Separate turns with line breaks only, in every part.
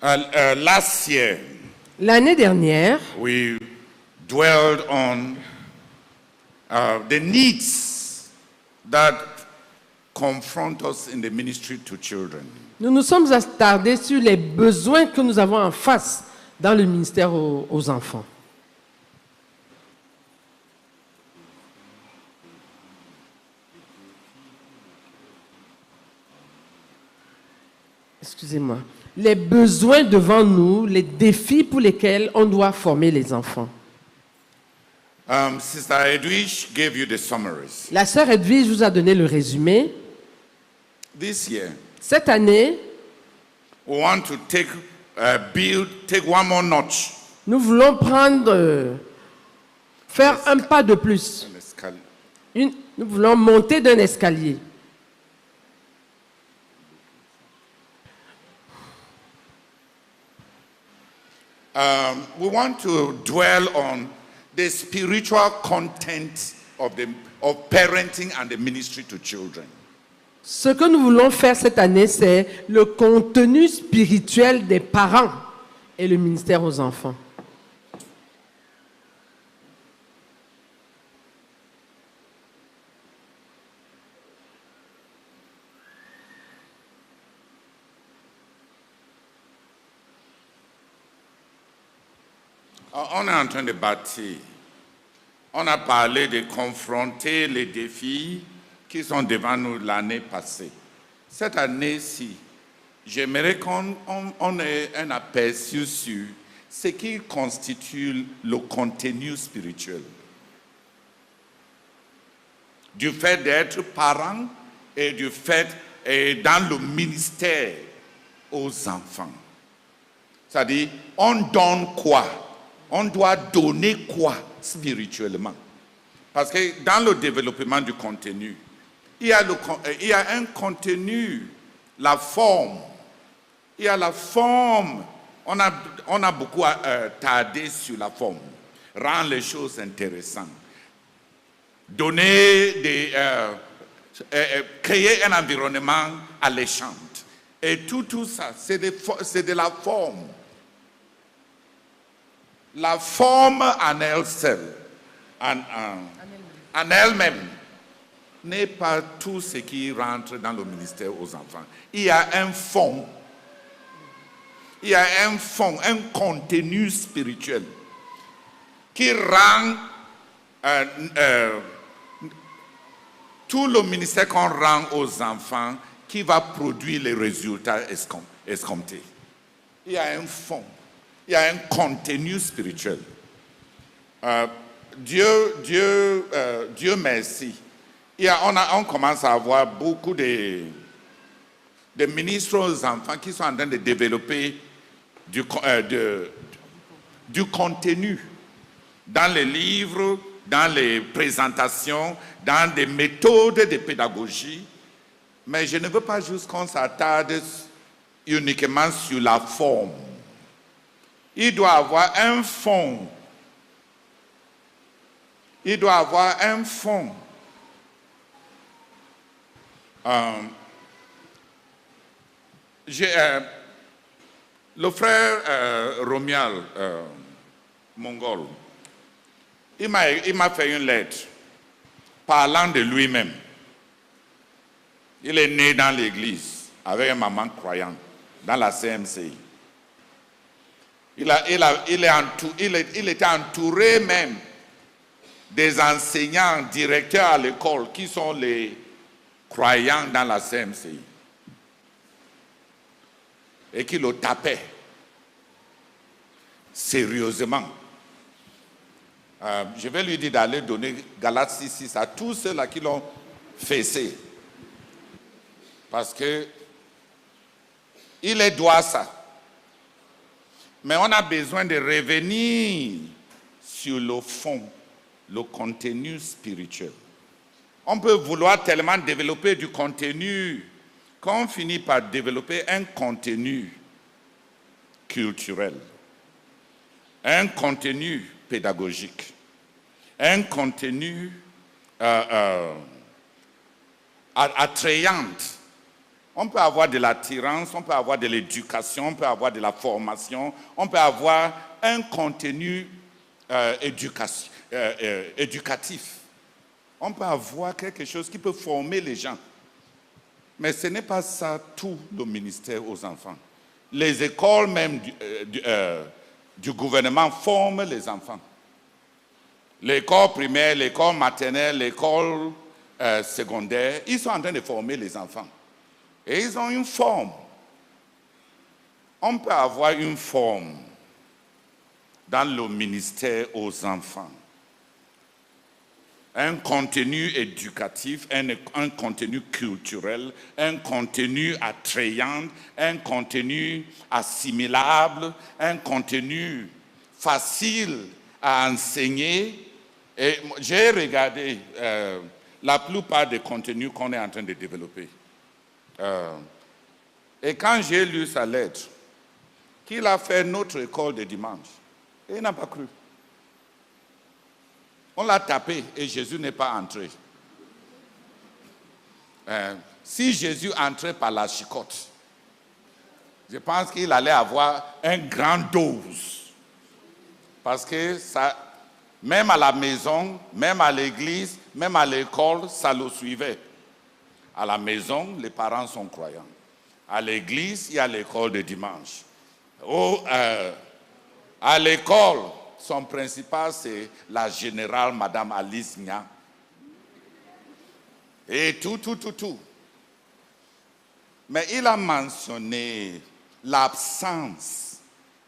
Last year,
L'année dernière,
we dwelled on the needs that confront us in the ministry to children.
nous nous sommes attardés sur les besoins que nous avons en face dans le ministère aux enfants. Excusez-moi. Les besoins devant nous, les défis pour lesquels on doit former les enfants.
Sister Edwige gave you the summaries.
La sœur Edwige vous a donné le résumé.
This year,
Cette année,
we want to take one more notch.
nous voulons faire un pas de plus. Nous voulons monter d'un escalier.
We want to dwell on the spiritual content of parenting and the ministry to children.
Ce que nous voulons faire cette année, c'est le contenu spirituel des parents et le ministère aux enfants.
On est en train de bâtir. On a parlé de confronter les défis qui sont devant nous l'année passée. Cette année-ci, j'aimerais qu'on ait un aperçu sur ce qui constitue le contenu spirituel. Du fait d'être parent et du fait dans le ministère aux enfants. C'est-à-dire, on donne quoi? On doit donner quoi spirituellement? Parce que dans le développement du contenu, il y a un contenu, la forme. Il y a la forme. On a beaucoup tardé sur la forme. Rendre les choses intéressantes. Créer un environnement alléchant. Et tout ça, c'est de la forme. La forme en elle-même n'est pas tout ce qui rentre dans le ministère aux enfants. Il y a un fond. Il y a un fond, un contenu spirituel qui rend tout le ministère qu'on rend aux enfants qui va produire les résultats escomptés. Il y a un fond. Il y a un contenu spirituel. Dieu merci. On commence à avoir beaucoup de ministres aux enfants qui sont en train de développer du contenu dans les livres, dans les présentations, dans des méthodes de pédagogie. Mais je ne veux pas juste qu'on s'attarde uniquement sur la forme. Il doit avoir un fond. Il doit avoir un fond. Le frère Romial Mongol, il m'a fait une lettre parlant de lui-même. Il est né dans l'église avec une maman croyante dans la CMCI. Il était entouré même des enseignants, directeurs à l'école qui sont les croyants dans la CMCI. Et qui le tapaient sérieusement. Je vais lui dire d'aller donner Galates 6:6 à tous ceux-là qui l'ont fessé. Parce que il est droit ça. Mais on a besoin de revenir sur le fond, le contenu spirituel. On peut vouloir tellement développer du contenu qu'on finit par développer un contenu culturel, un contenu pédagogique, un contenu attrayant On peut avoir de l'attirance, on peut avoir de l'éducation, on peut avoir de la formation, on peut avoir un contenu éducatif. On peut avoir quelque chose qui peut former les gens. Mais ce n'est pas ça tout le ministère aux enfants. Les écoles même du gouvernement forment les enfants. L'école primaire, l'école maternelle, l'école secondaire, ils sont en train de former les enfants. Et ils ont une forme. On peut avoir une forme dans le ministère aux enfants. Un contenu éducatif, un contenu culturel, un contenu attrayant, un contenu assimilable, un contenu facile à enseigner. Et j'ai regardé la plupart des contenus qu'on est en train de développer. Et quand j'ai lu sa lettre, qu'il a fait notre école de dimanche, et il n'a pas cru. On l'a tapé et Jésus n'est pas entré. Si Jésus entrait par la chicotte, je pense qu'il allait avoir une grande dose. Parce que ça, même à la maison, même à l'église, même à l'école, ça le suivait. À la maison, les parents sont croyants. À l'église, il y a l'école de dimanche. À l'école, son principal, c'est la générale Madame Alice Nya. Et tout. Mais il a mentionné l'absence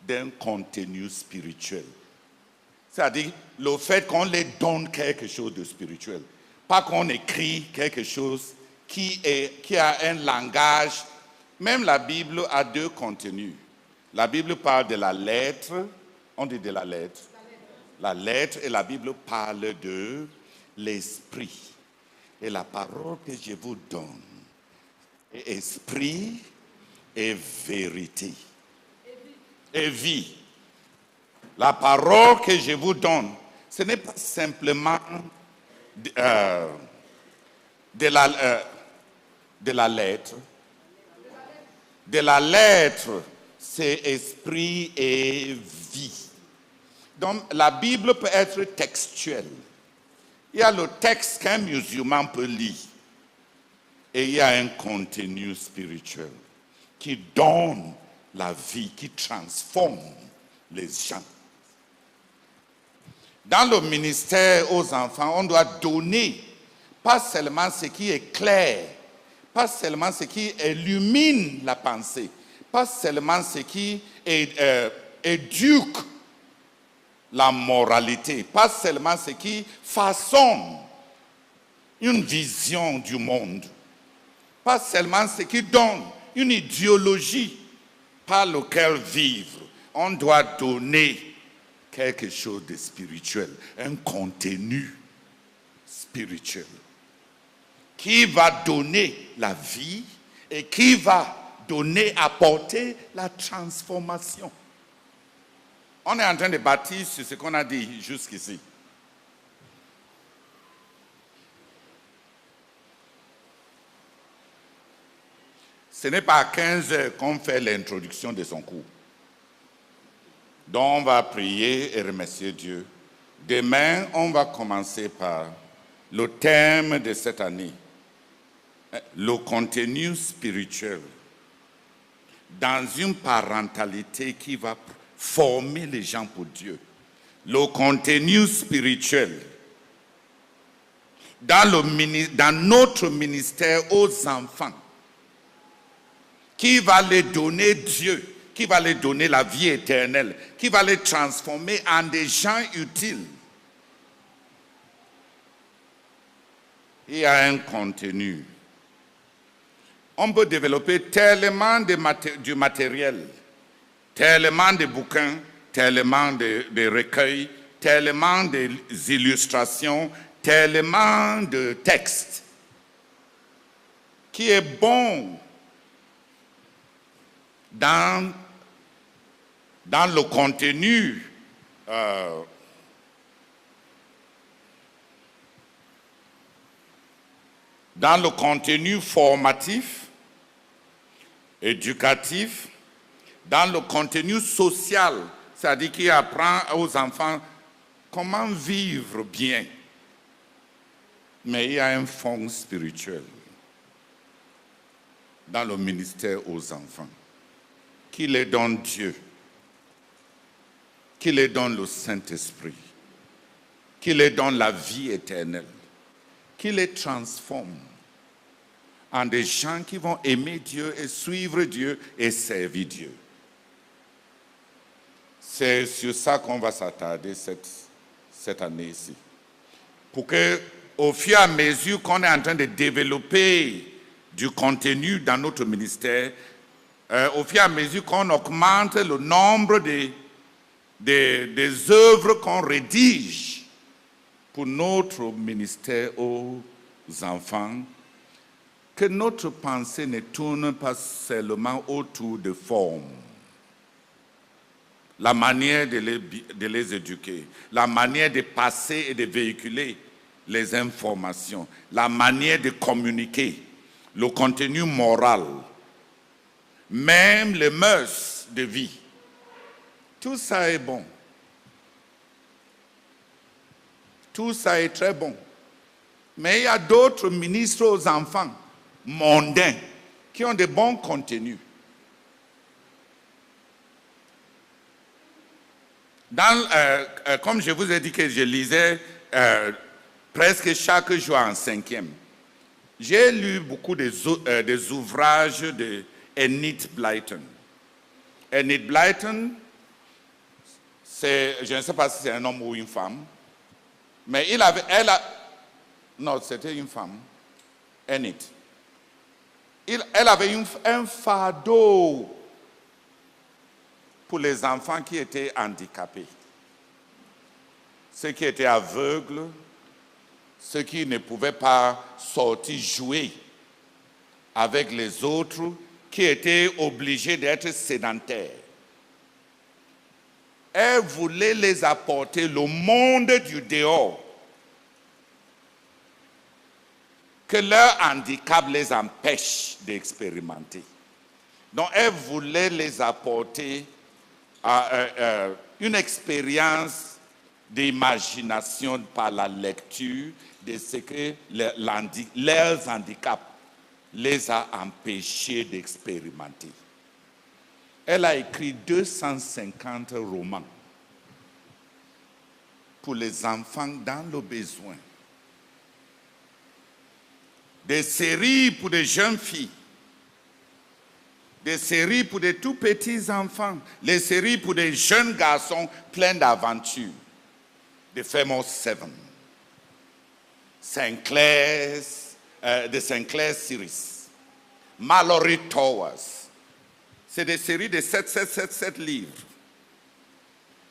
d'un contenu spirituel. C'est-à-dire le fait qu'on les donne quelque chose de spirituel. Pas qu'on écrit quelque chose qui a un langage. Même la Bible a deux contenus. La Bible parle de la lettre. On dit de la lettre. La lettre et la Bible parle de l'esprit. Et la parole que je vous donne est esprit et vérité. Et vie. La parole que je vous donne, ce n'est pas simplement de la lettre. De la lettre, c'est esprit et vie. Donc, la Bible peut être textuelle. Il y a le texte qu'un musulman peut lire. Et il y a un contenu spirituel qui donne la vie, qui transforme les gens. Dans le ministère aux enfants, on doit donner pas seulement ce qui est clair, pas seulement ce qui illumine la pensée, pas seulement ce qui éduque la moralité, pas seulement ce qui façonne une vision du monde, pas seulement ce qui donne une idéologie par laquelle vivre. On doit donner quelque chose de spirituel, un contenu spirituel qui va donner la vie et qui va apporter la transformation. On est en train de bâtir sur ce qu'on a dit jusqu'ici. Ce n'est pas à 15 heures qu'on fait l'introduction de son cours. Donc on va prier et remercier Dieu. Demain, on va commencer par le thème de cette année. Le contenu spirituel dans une parentalité qui va former les gens pour Dieu. Le contenu spirituel dans notre ministère aux enfants qui va les donner Dieu, qui va les donner la vie éternelle, qui va les transformer en des gens utiles. Il y a un contenu. On peut développer tellement du matériel, tellement de bouquins, tellement de recueils, tellement d'illustrations, tellement de textes, qui est bon dans le contenu formatif, éducatif, dans le contenu social, c'est-à-dire qui apprend aux enfants comment vivre bien. Mais il y a un fond spirituel dans le ministère aux enfants, qui les donne Dieu, qui les donne le Saint-Esprit, qui les donne la vie éternelle, qui les transforme en des gens qui vont aimer Dieu et suivre Dieu et servir Dieu. C'est sur ça qu'on va s'attarder cette année-ci. Pour que, au fur et à mesure qu'on est en train de développer du contenu dans notre ministère, au fur et à mesure qu'on augmente le nombre des œuvres qu'on rédige pour notre ministère aux enfants, que notre pensée ne tourne pas seulement autour de formes. La manière de les éduquer, la manière de passer et de véhiculer les informations, la manière de communiquer, le contenu moral, même les mœurs de vie. Tout ça est bon. Tout ça est très bon. Mais il y a d'autres ministres aux enfants mondains qui ont de bons contenus. Comme je vous ai dit que je lisais presque chaque jour en 5e, j'ai lu beaucoup des ouvrages de Enid Blyton. Enid Blyton, je ne sais pas si c'est un homme ou une femme, mais non, c'était une femme, Enid. Elle avait un fardeau pour les enfants qui étaient handicapés, ceux qui étaient aveugles, ceux qui ne pouvaient pas sortir jouer avec les autres, qui étaient obligés d'être sédentaires. Elle voulait les apporter le monde du dehors, que leur handicap les empêche d'expérimenter. Donc elle voulait les apporter à une expérience d'imagination par la lecture de ce que leurs handicaps les a empêchés d'expérimenter. Elle a écrit 250 romans pour les enfants dans le besoin. Des séries pour des jeunes filles, des séries pour des tout petits enfants, des séries pour des jeunes garçons pleins d'aventures. The Famous Seven, the Sinclair Series, Mallory Towers. C'est des séries de 7 livres.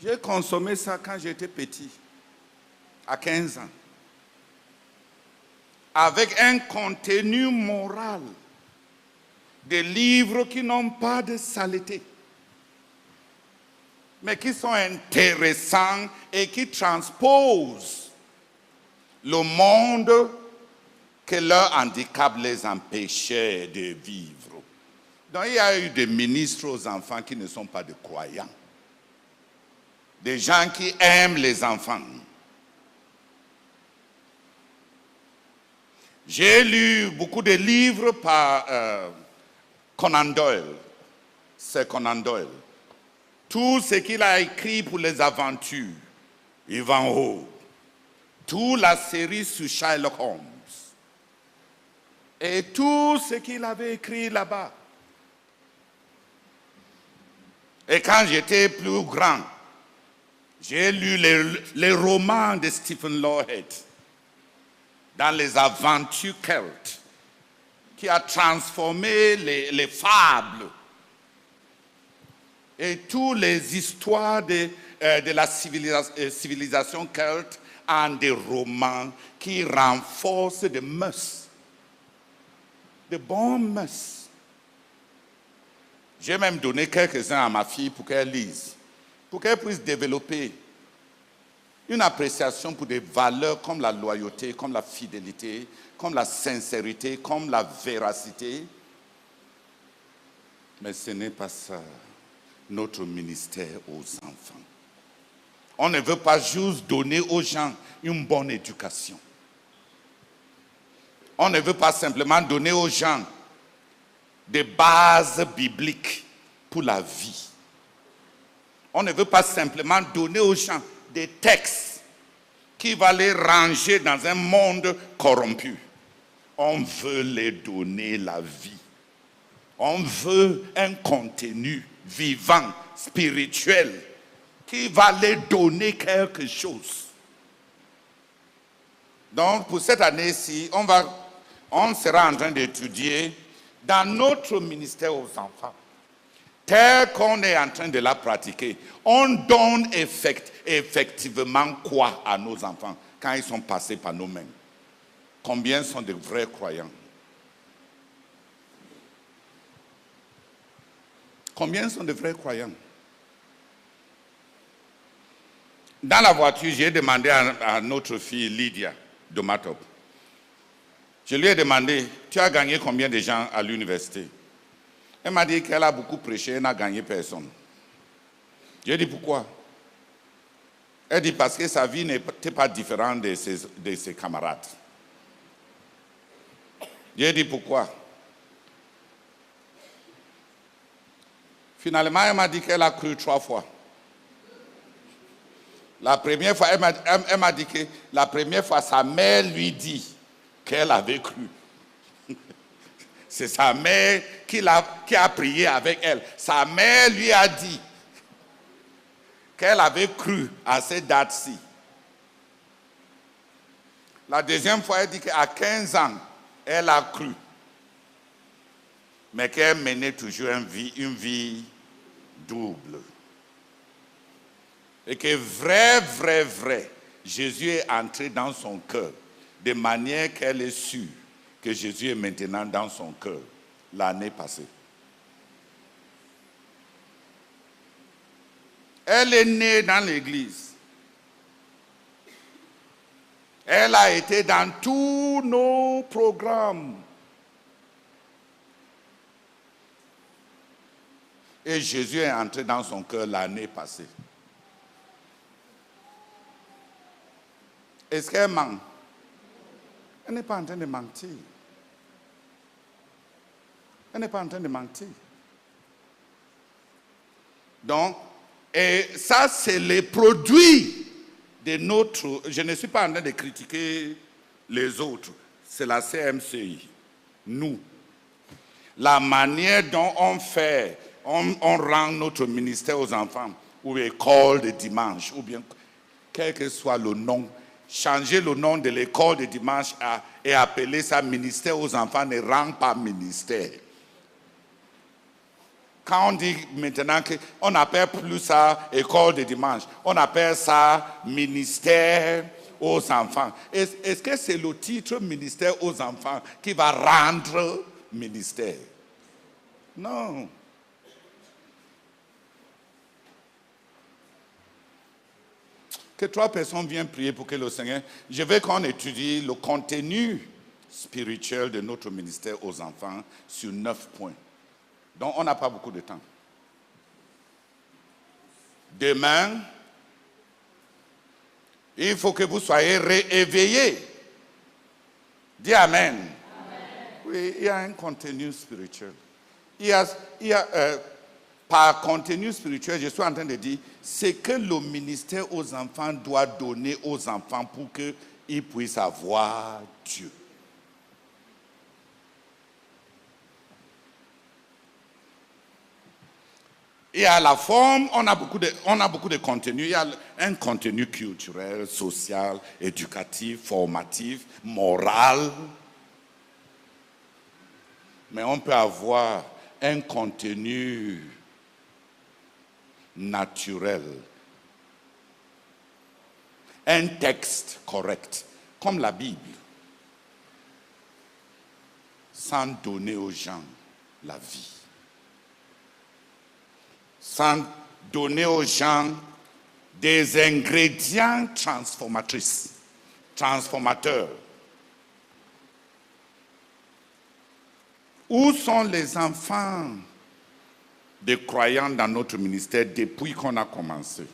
J'ai consommé ça quand j'étais petit, à 15 ans. Avec un contenu moral, des livres qui n'ont pas de saleté, mais qui sont intéressants et qui transposent le monde que leur handicap les empêchait de vivre. Donc il y a eu des ministres aux enfants qui ne sont pas des croyants, des gens qui aiment les enfants. J'ai lu beaucoup de livres par Conan Doyle. C'est Conan Doyle. Tout ce qu'il a écrit pour les aventures, Ivanhoe, toute la série sur Sherlock Holmes, et tout ce qu'il avait écrit là-bas. Et quand j'étais plus grand, j'ai lu les romans de Stephen Lawhead dans les aventures celtes, qui a transformé les fables et toutes les histoires de la civilisation celte en des romans qui renforcent des mœurs, de bonnes mœurs. J'ai même donné quelques-uns à ma fille pour qu'elle lise, pour qu'elle puisse développer une appréciation pour des valeurs comme la loyauté, comme la fidélité, comme la sincérité, comme la véracité. Mais ce n'est pas ça, notre ministère aux enfants. On ne veut pas juste donner aux gens une bonne éducation. On ne veut pas simplement donner aux gens des bases bibliques pour la vie. On ne veut pas simplement donner aux gens des textes qui vont les ranger dans un monde corrompu. On veut les donner la vie. On veut un contenu vivant, spirituel, qui va les donner quelque chose. Donc, pour cette année-ci, on sera en train d'étudier dans notre ministère aux enfants, tel qu'on est en train de la pratiquer. On donne effectivement quoi à nos enfants quand ils sont passés par nos mains? Combien sont de vrais croyants? Combien sont de vrais croyants? Dans la voiture, j'ai demandé à notre fille Lydia de Matop. Je lui ai demandé, tu as gagné combien de gens à l'université? Elle m'a dit qu'elle a beaucoup prêché, elle n'a gagné personne. J'ai dit pourquoi? Elle dit parce que sa vie n'était pas différente de ses camarades. J'ai dit pourquoi? Finalement, elle m'a dit qu'elle a cru 3 fois. La première fois, elle m'a dit que la première fois, sa mère lui dit qu'elle avait cru. C'est sa mère qui a prié avec elle. Sa mère lui a dit qu'elle avait cru à cette date-ci. La deuxième fois, elle dit qu'à 15 ans, elle a cru. Mais qu'elle menait toujours une vie double. Et que vrai, Jésus est entré dans son cœur de manière qu'elle est sûre que Jésus est maintenant dans son cœur l'année passée. Elle est née dans l'église. Elle a été dans tous nos programmes. Et Jésus est entré dans son cœur l'année passée. Est-ce qu'elle ment? Elle n'est pas en train de mentir. Elle n'est pas en train de mentir. Donc, et ça, c'est les produits de notre... Je ne suis pas en train de critiquer les autres. C'est la CMCI. Nous. La manière dont on fait, on rend notre ministère aux enfants, ou école de dimanche, ou bien quel que soit le nom, changer le nom de l'école de dimanche et appeler ça ministère aux enfants ne rend pas ministère. Quand on dit maintenant qu'on n'appelle plus ça école de dimanche, on appelle ça ministère aux enfants. Est-ce que c'est le titre ministère aux enfants qui va rendre ministère? Non. Que 3 personnes viennent prier pour que le Seigneur... Je veux qu'on étudie le contenu spirituel de notre ministère aux enfants sur 9 points. Donc, on n'a pas beaucoup de temps. Demain, il faut que vous soyez rééveillés. Dis Amen. Amen. Oui, il y a un contenu spirituel. Par contenu spirituel, je suis en train de dire, c'est que le ministère aux enfants doit donner aux enfants pour qu'ils puissent avoir Dieu. Et à la forme, on a beaucoup de contenu. Il y a un contenu culturel, social, éducatif, formatif, moral. Mais on peut avoir un contenu naturel. Un texte correct, comme la Bible, sans donner aux gens la vie. Sans donner aux gens des ingrédients transformateurs. Où sont les enfants de croyants dans notre ministère depuis qu'on a commencé.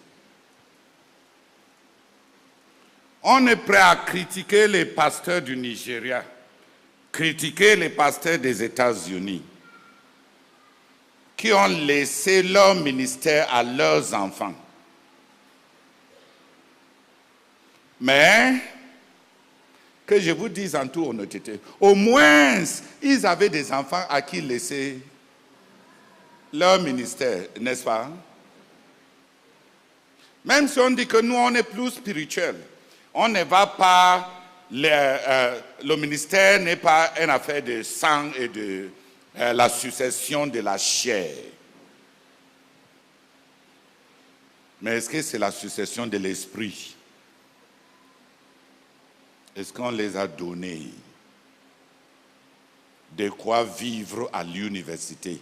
On est prêt à critiquer les pasteurs du Nigeria, critiquer les pasteurs des États-Unis, qui ont laissé leur ministère à leurs enfants. Mais, que je vous dise en toute honnêteté, au moins, ils avaient des enfants à qui laisser leur ministère, n'est-ce pas? Même si on dit que nous, on est plus spirituel, on ne va pas, le ministère n'est pas une affaire de sang et de la succession de la chair. Mais est-ce que c'est la succession de l'esprit? Est-ce qu'on les a donnés de quoi vivre à l'université,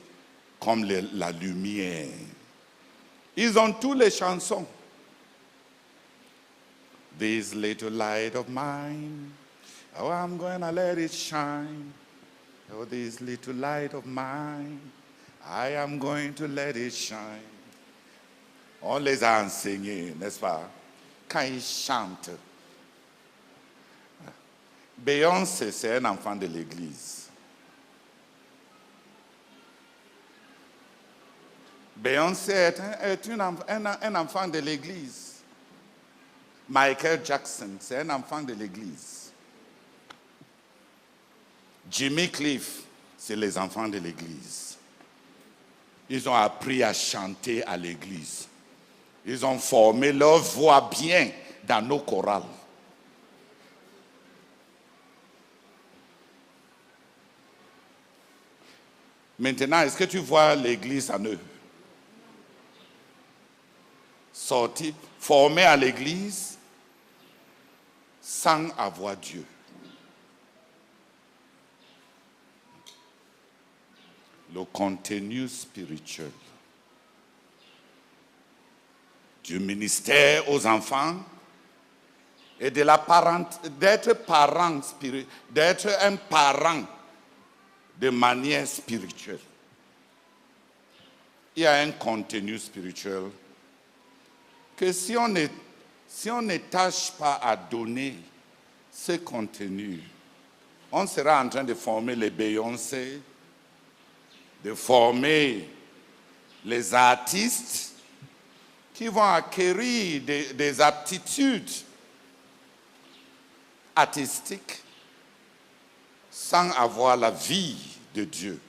comme la lumière? Ils ont toutes les chansons. This little light of mine, oh, I'm gonna let it shine. Oh, this little light of mine, I am going to let it shine. On les a enseignés, n'est-ce pas? Quand ils chantent. Beyoncé, c'est un enfant de l'église. Beyoncé est un enfant de l'église. Michael Jackson, c'est un enfant de l'église. Jimmy Cliff, c'est les enfants de l'église. Ils ont appris à chanter à l'église. Ils ont formé leur voix bien dans nos chorales. Maintenant, est-ce que tu vois l'église en eux? Sortis, formés à l'église, sans avoir Dieu. Le contenu spirituel du ministère aux enfants et de la d'être parent spirituel, d'être un parent de manière spirituelle. Il y a un contenu spirituel que si on ne tâche pas à donner ce contenu, on sera en train de former les Beyoncé, de former les artistes qui vont acquérir des aptitudes artistiques sans avoir la vie de Dieu.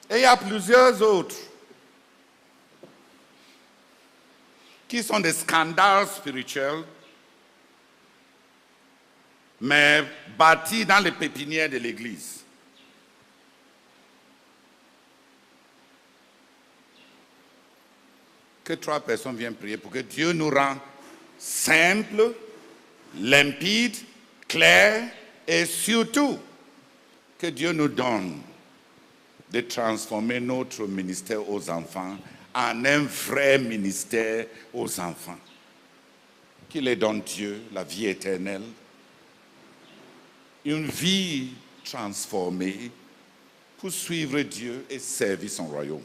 Et il y a plusieurs autres qui sont des scandales spirituels, mais bâtis dans les pépinières de l'Église. Que 3 personnes viennent prier pour que Dieu nous rende simples, limpides, clairs et surtout que Dieu nous donne de transformer notre ministère aux enfants en un vrai ministère aux enfants. Qu'il les donne Dieu, la vie éternelle, une vie transformée pour suivre Dieu et servir son royaume.